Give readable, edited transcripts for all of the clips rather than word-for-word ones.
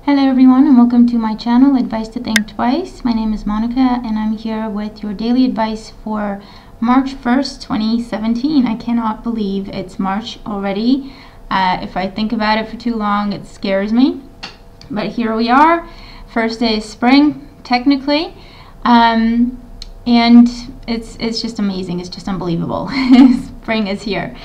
Hello everyone and welcome to my channel, Advice to Think Twice. My name is Monica and I'm here with your daily advice for March 1st, 2017. I cannot believe it's March already. If I think about it for too long, it scares me. But here we are. First day is spring, technically. And it's just amazing. It's just unbelievable. Spring is here.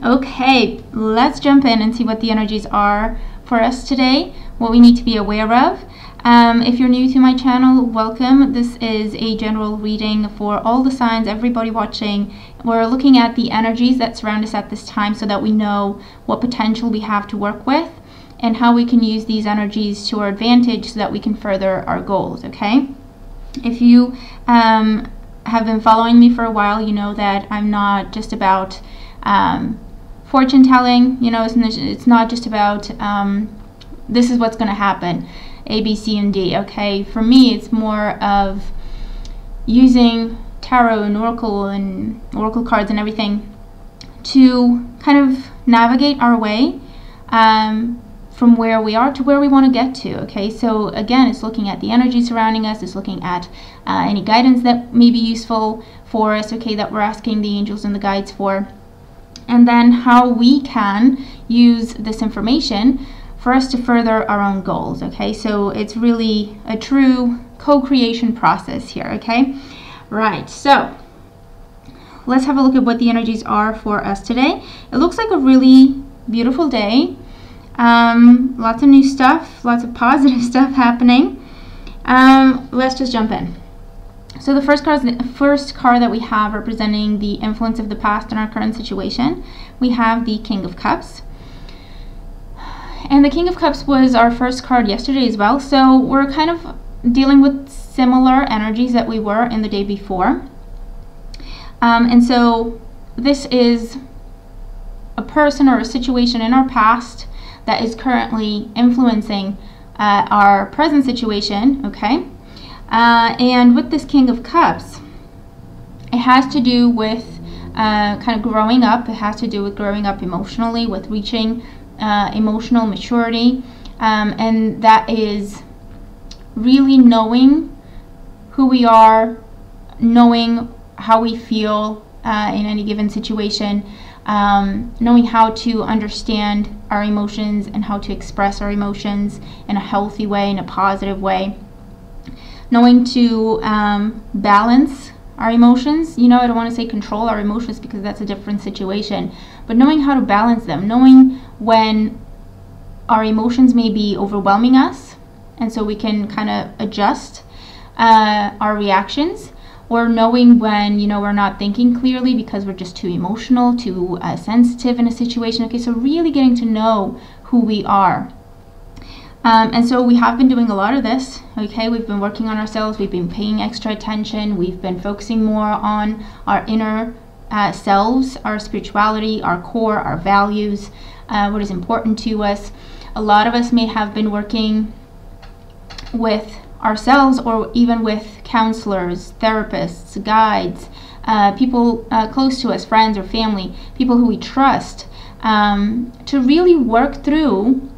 Okay, let's jump in and see what the energies are for us today, what we need to be aware of. If you're new to my channel, welcome. This is a general reading for all the signs, everybody watching. We're looking at the energies that surround us at this time so that we know what potential we have to work with and how we can use these energies to our advantage so that we can further our goals, okay? If you have been following me for a while, you know that I'm not just about fortune telling, you know, it's not just about this is what's going to happen, A, B, C, and D, okay? For me, it's more of using tarot and oracle cards and everything to kind of navigate our way from where we are to where we want to get to, okay? So again, it's looking at the energy surrounding us, it's looking at any guidance that may be useful for us, okay, that we're asking the angels and the guides for, and then how we can use this information for us to further our own goals, okay? So it's really a true co-creation process here, okay? Right, so let's have a look at what the energies are for us today. It looks like a really beautiful day. Lots of new stuff, lots of positive stuff happening. Let's just jump in. So the first card that we have representing the influence of the past in our current situation, we have the King of Cups. And the King of Cups was our first card yesterday as well. So we're kind of dealing with similar energies that we were in the day before. And so this is a person or a situation in our past that is currently influencing our present situation, okay? And with this King of Cups, it has to do with kind of growing up. It has to do with growing up emotionally, with reaching emotional maturity. And that is really knowing who we are, knowing how we feel in any given situation, knowing how to understand our emotions and how to express our emotions in a healthy way, in a positive way. Knowing to balance our emotions. You know, I don't want to say control our emotions because that's a different situation, but knowing how to balance them, knowing when our emotions may be overwhelming us, and so we can kind of adjust our reactions, or knowing when, you know, we're not thinking clearly because we're just too emotional, too sensitive in a situation. Okay, so really getting to know who we are. And so we have been doing a lot of this, okay? We've been working on ourselves, we've been paying extra attention, we've been focusing more on our inner selves, our spirituality, our core, our values, what is important to us. A lot of us may have been working with ourselves or even with counselors, therapists, guides, people close to us, friends or family, people who we trust, to really work through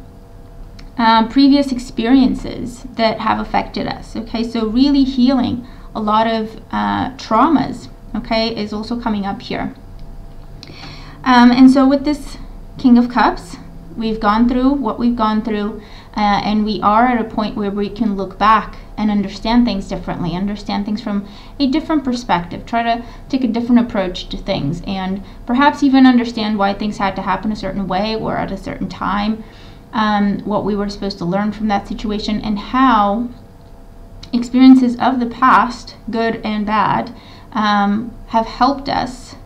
previous experiences that have affected us, okay? So really healing a lot of traumas, okay, is also coming up here. And so with this King of Cups, we've gone through what we've gone through, and we are at a point where we can look back and understand things differently, understand things from a different perspective, try to take a different approach to things, and perhaps even understand why things had to happen a certain way or at a certain time. What we were supposed to learn from that situation, and how experiences of the past, good and bad, have helped us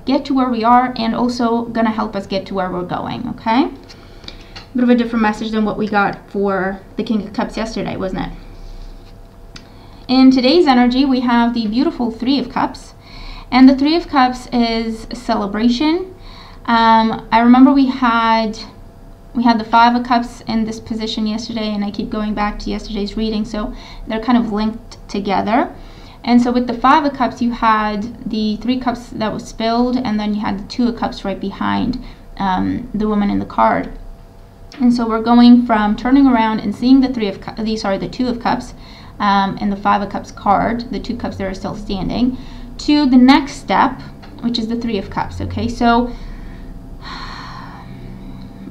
get to where we are and also going to help us get to where we're going, okay? A bit of a different message than what we got for the King of Cups yesterday, wasn't it? In today's energy, we have the beautiful Three of Cups, and the Three of Cups is a celebration. I remember we had the Five of Cups in this position yesterday, and I keep going back to yesterday's reading, so they're kind of linked together. And so with the Five of Cups, you had the Three Cups that was spilled, and then you had the Two of Cups right behind the woman in the card. And so we're going from turning around and seeing the Two of Cups, and the Five of Cups card, the 2 cups that are still standing, to the next step, which is the Three of Cups. Okay, so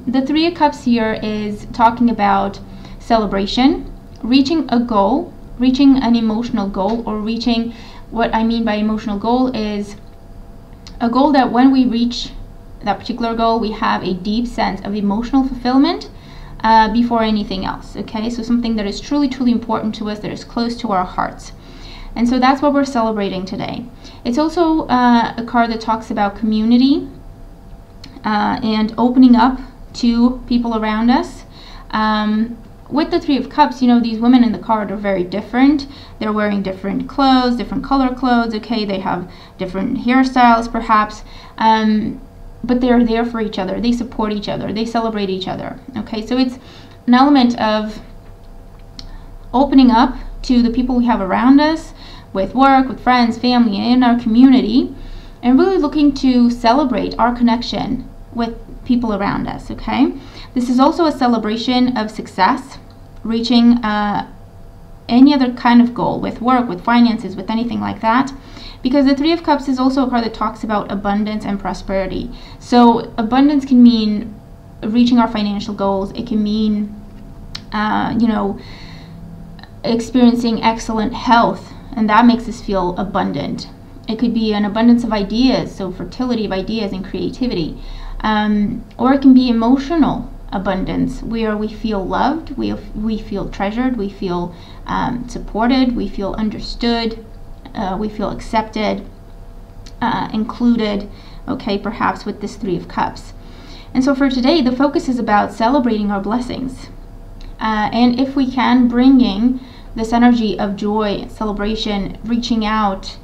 the Three of Cups here is talking about celebration, reaching a goal, reaching an emotional goal, or reaching, what I mean by emotional goal is a goal that when we reach that particular goal, we have a deep sense of emotional fulfillment before anything else. Okay, so something that is truly, truly important to us, that is close to our hearts. And so that's what we're celebrating today. It's also a card that talks about community and opening up to people around us. With the Three of Cups, you know, these women in the card are very different. They're wearing different clothes, different color clothes, okay? They have different hairstyles, perhaps. But they're there for each other. They support each other. They celebrate each other, okay? So it's an element of opening up to the people we have around us, with work, with friends, family, and in our community, and really looking to celebrate our connection with people around us, okay? This is also a celebration of success, reaching any other kind of goal with work, with finances, with anything like that, because the Three of Cups is also a card that talks about abundance and prosperity. So abundance can mean reaching our financial goals. It can mean, you know, experiencing excellent health, and that makes us feel abundant. It could be an abundance of ideas, so fertility of ideas and creativity. Or it can be emotional abundance, where we feel loved, we feel treasured, we feel supported, we feel understood, we feel accepted, included, okay, perhaps with this Three of Cups. And so for today, the focus is about celebrating our blessings. And if we can, bringing this energy of joy, celebration, reaching out,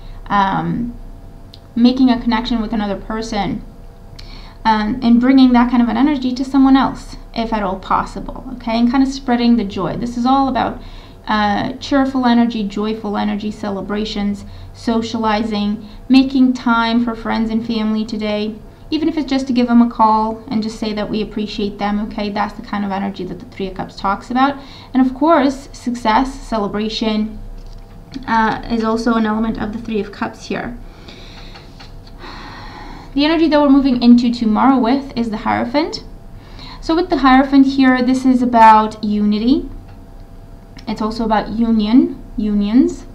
making a connection with another person, and bringing that kind of an energy to someone else, if at all possible, okay, and kind of spreading the joy. This is all about cheerful energy, joyful energy, celebrations, socializing, making time for friends and family today, even if it's just to give them a call and just say that we appreciate them, okay? That's the kind of energy that the Three of Cups talks about. And of course, success, celebration is also an element of the Three of Cups here. The energy that we're moving into tomorrow with is the Hierophant. So with the Hierophant here, this is about unity. It's also about unions.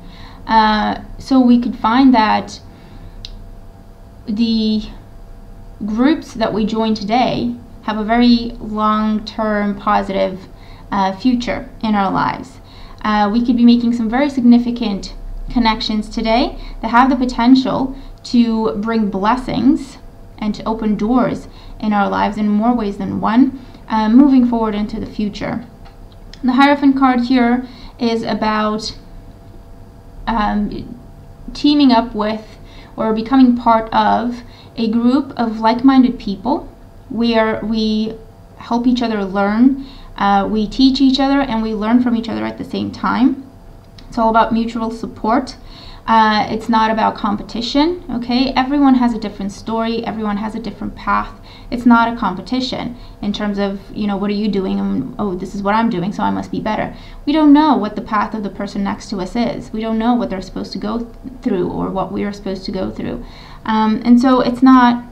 So we could find that the groups that we join today have a very long-term positive future in our lives. We could be making some very significant connections today that have the potential to bring blessings and to open doors in our lives in more ways than one, moving forward into the future. The Hierophant card here is about teaming up with or becoming part of a group of like-minded people where we help each other learn, we teach each other, and we learn from each other at the same time. It's all about mutual support. It's not about competition, okay? Everyone has a different story. Everyone has a different path. It's not a competition in terms of, you know, what are you doing? And, oh, this is what I'm doing, so I must be better. We don't know what the path of the person next to us is. We don't know what they're supposed to go through or what we are supposed to go through. And so it's not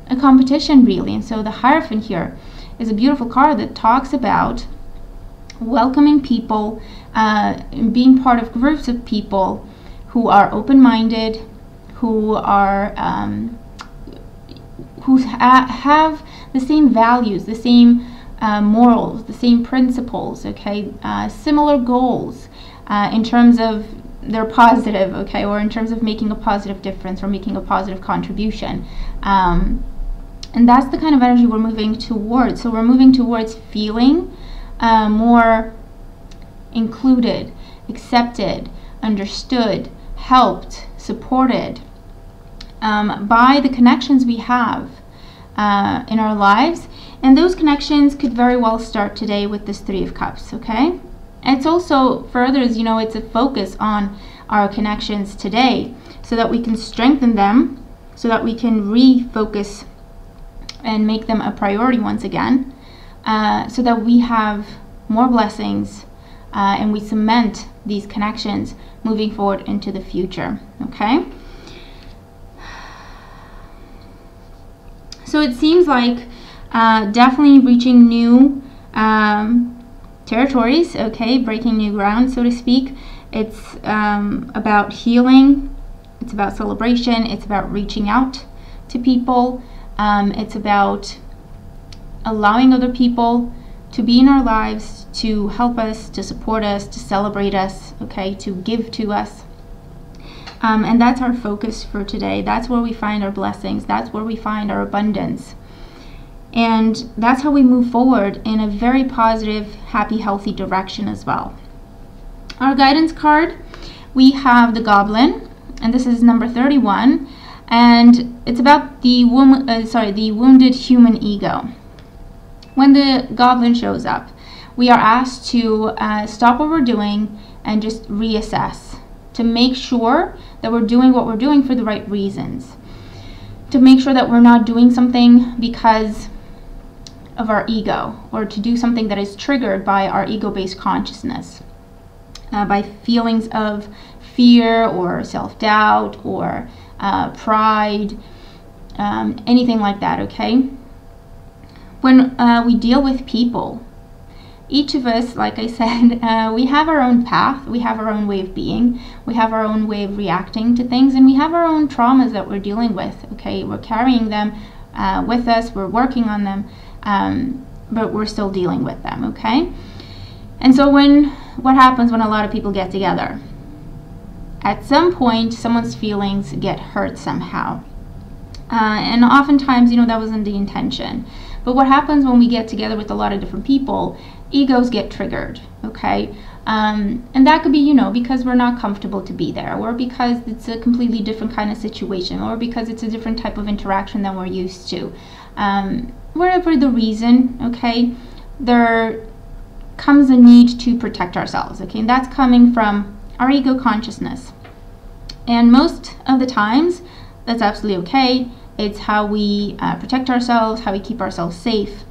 a competition, really. And so the Hierophant here is a beautiful card that talks about welcoming people, being part of groups of people who are open-minded, who are have the same values, the same morals, the same principles, okay, similar goals in terms of they're positive, okay, or in terms of making a positive difference or making a positive contribution. And that's the kind of energy we're moving towards. So we're moving towards feeling more included, accepted, understood, helped, supported by the connections we have in our lives. And those connections could very well start today with this Three of Cups, okay? It's also furthers, you know, it's a focus on our connections today so that we can strengthen them, so that we can refocus and make them a priority once again. so that we have more blessings and we cement these connections moving forward into the future. Okay? So it seems like definitely reaching new territories, okay, breaking new ground, so to speak. It's about healing, it's about celebration, it's about reaching out to people, it's about allowing other people to be in our lives, to help us, to support us, to celebrate us, okay, to give to us. And that's our focus for today. That's where we find our blessings. That's where we find our abundance. And that's how we move forward in a very positive, happy, healthy direction as well. Our guidance card, we have the Goblin, and this is number 31, and it's about the wounded human ego. When the Goblin shows up, we are asked to stop what we're doing and just reassess, to make sure that we're doing what we're doing for the right reasons, to make sure that we're not doing something because of our ego, or to do something that is triggered by our ego-based consciousness, by feelings of fear or self-doubt or pride, anything like that, okay? When we deal with people, each of us, like I said, we have our own path, we have our own way of being, we have our own way of reacting to things, and we have our own traumas that we're dealing with, okay? We're carrying them with us, we're working on them, but we're still dealing with them, okay? And so what happens when a lot of people get together? At some point, someone's feelings get hurt somehow. And oftentimes, that wasn't the intention. But what happens when we get together with a lot of different people, egos get triggered, okay? And that could be, because we're not comfortable to be there, or because it's a completely different kind of situation, or because it's a different type of interaction than we're used to. Whatever the reason, okay, there comes a need to protect ourselves, okay? And that's coming from our ego consciousness. And most of the times, that's absolutely okay. It's how we protect ourselves, how we keep ourselves safe.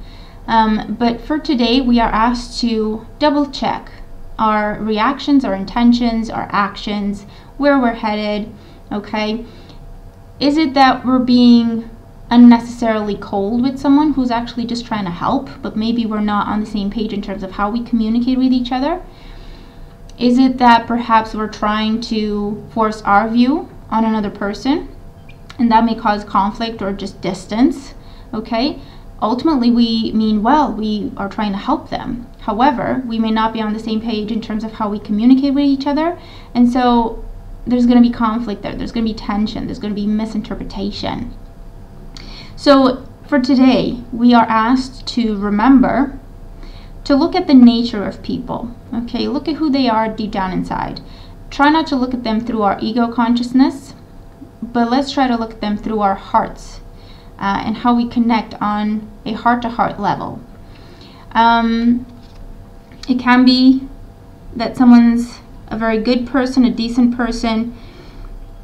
But for today, we are asked to double check our reactions, our intentions, our actions, where we're headed, okay? Is it that we're being unnecessarily cold with someone who's actually just trying to help, but maybe we're not on the same page in terms of how we communicate with each other? Is it that perhaps we're trying to force our view on another person, and that may cause conflict or just distance, okay? Ultimately, we mean well, we are trying to help them. However, we may not be on the same page in terms of how we communicate with each other, and so there's going to be conflict there, there's going to be tension, there's going to be misinterpretation. So for today, we are asked to remember to look at the nature of people, okay? Look at who they are deep down inside. Try not to look at them through our ego consciousness, but let's try to look at them through our hearts and how we connect on a heart-to-heart level. It can be that someone's a very good person, a decent person,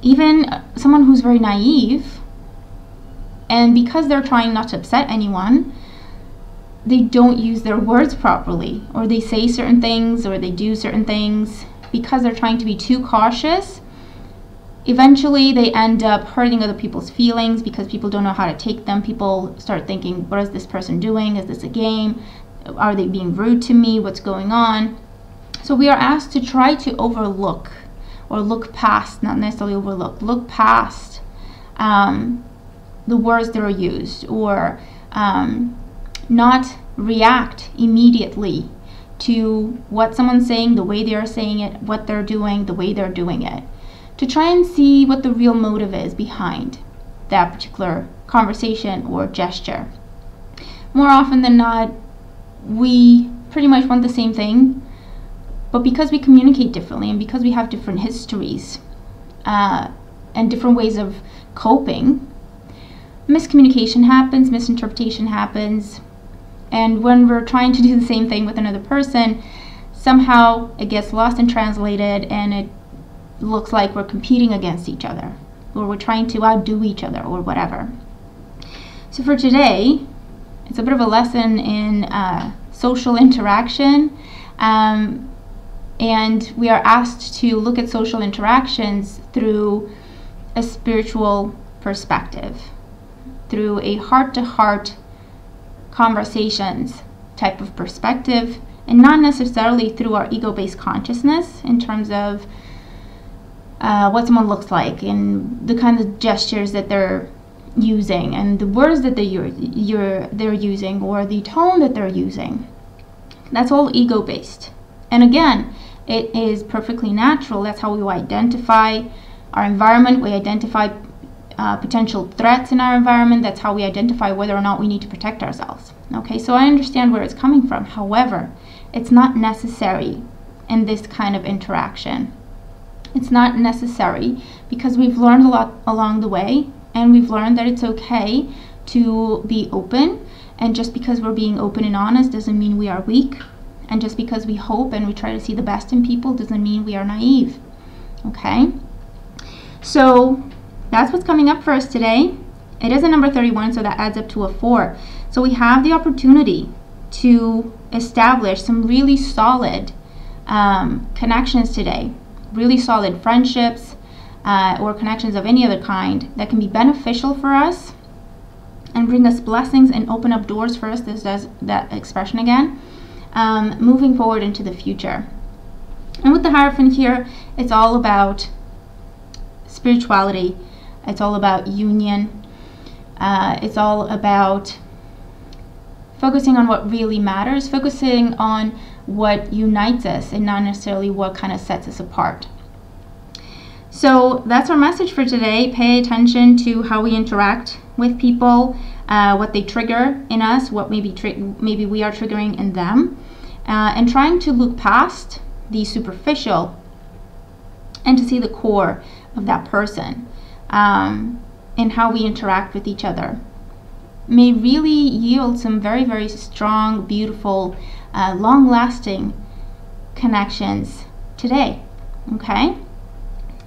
even someone who's very naive, and because they're trying not to upset anyone, they don't use their words properly, or they say certain things, or they do certain things because they're trying to be too cautious. Eventually, they end up hurting other people's feelings because people don't know how to take them. People start thinking, what is this person doing? Is this a game? Are they being rude to me? What's going on? So we are asked to try to overlook, or look past, not necessarily overlook, look past the words that are used, or not react immediately to what someone's saying, the way they are saying it, what they're doing, the way they're doing it, to try and see what the real motive is behind that particular conversation or gesture. More often than not, we pretty much want the same thing, but because we communicate differently and because we have different histories and different ways of coping, miscommunication happens, misinterpretation happens, and when we're trying to do the same thing with another person, somehow it gets lost and translated, and it looks like we're competing against each other, or we're trying to outdo each other, or whatever. So for today, It's a bit of a lesson in social interaction, and we are asked to look at social interactions through a spiritual perspective, through a heart-to-heart conversations type of perspective, and not necessarily through our ego-based consciousness in terms of what someone looks like and the kinds of gestures that they're using and the words that they're using or the tone that they're using. That's all ego-based. And again, it is perfectly natural. That's how we identify our environment. We identify potential threats in our environment. That's how we identify whether or not we need to protect ourselves. Okay, so I understand where it's coming from. However, it's not necessary in this kind of interaction. It's not necessary because we've learned a lot along the way, and we've learned that it's okay to be open. And just because we're being open and honest doesn't mean we are weak. And just because we hope and we try to see the best in people doesn't mean we are naive. Okay? So that's what's coming up for us today. It is a number 31, so that adds up to a 4. So we have the opportunity to establish some really solid connections today. Really solid friendships or connections of any other kind that can be beneficial for us and bring us blessings and open up doors for us. This does that expression again. Moving forward into the future. And with the Hierophant here, it's all about spirituality. It's all about union. It's all about focusing on what really matters, focusing on what unites us and not necessarily what kind of sets us apart. So that's our message for today. Pay attention to how we interact with people, what they trigger in us, what maybe we are triggering in them, and trying to look past the superficial and to see the core of that person, and how we interact with each other may really yield some very, very strong, beautiful, long-lasting connections today. Okay?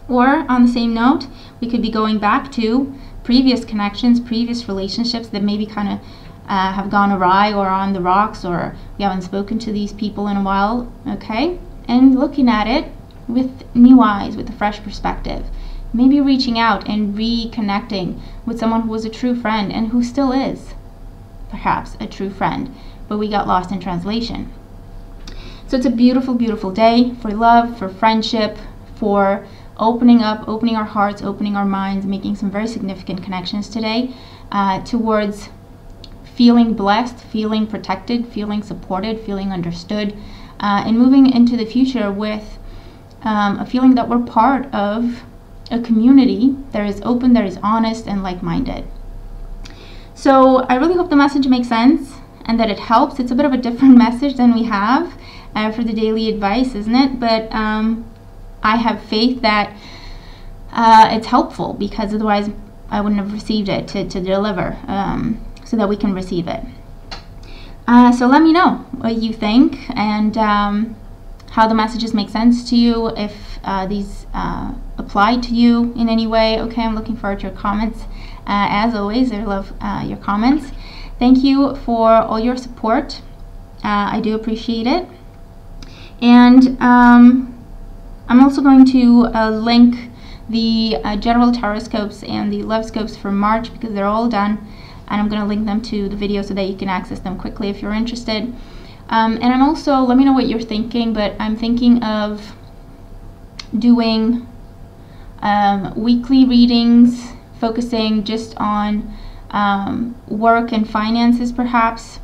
Or on the same note, we could be going back to previous connections, previous relationships that maybe kind of have gone awry or on the rocks, or we haven't spoken to these people in a while. Okay? And looking at it with new eyes, with a fresh perspective. Maybe reaching out and reconnecting with someone who was a true friend and who still is perhaps a true friend, but we got lost in translation. So it's a beautiful, beautiful day for love, for friendship, for opening up, opening our hearts, opening our minds, making some very significant connections today towards feeling blessed, feeling protected, feeling supported, feeling understood, and moving into the future with a feeling that we're part of a community that is open, that is honest, and like-minded. So I really hope the message makes sense and that it helps. It's a bit of a different message than we have for the daily advice, isn't it? But I have faith that it's helpful, because otherwise I wouldn't have received it to deliver, so that we can receive it. So let me know what you think and how the messages make sense to you, if these apply to you in any way. Okay, I'm looking forward to your comments. As always, I love your comments. Thank you for all your support. I do appreciate it. And I'm also going to link the general tarot scopes and the love scopes for March, because they're all done, and I'm going to link them to the video so that you can access them quickly if you're interested. And I'm also, let me know what you're thinking, but I'm thinking of doing weekly readings, focusing just on work and finances perhaps.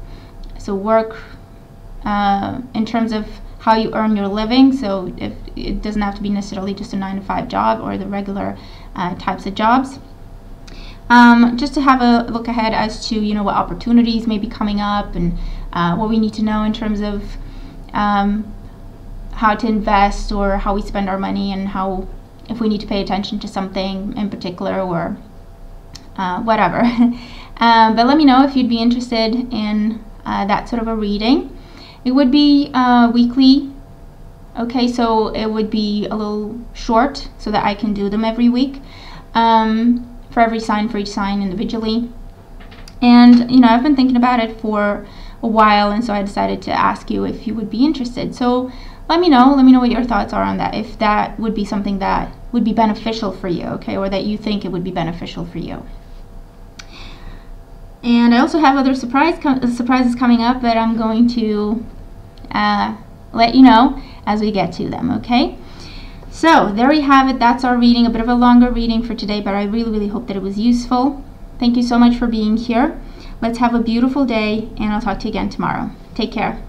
So work in terms of how you earn your living. So if it doesn't have to be necessarily just a 9-to-5 job or the regular types of jobs. Just to have a look ahead as to, you know, what opportunities may be coming up, and what we need to know in terms of how to invest or how we spend our money, and how, if we need to pay attention to something in particular, or whatever. But let me know if you'd be interested in that sort of a reading. It would be weekly. Okay, so it would be a little short so that I can do them every week, for every sign, for each sign individually. And I've been thinking about it for a while, and so I decided to ask you if you would be interested. So let me know what your thoughts are on that, if that would be something that would be beneficial for you, okay, or that you think it would be beneficial for you. And I also have other surprises coming up that I'm going to let you know as we get to them, okay? So there we have it. That's our reading, a bit of a longer reading for today, but I really hope that it was useful. Thank you so much for being here. Let's have a beautiful day, and I'll talk to you again tomorrow. Take care.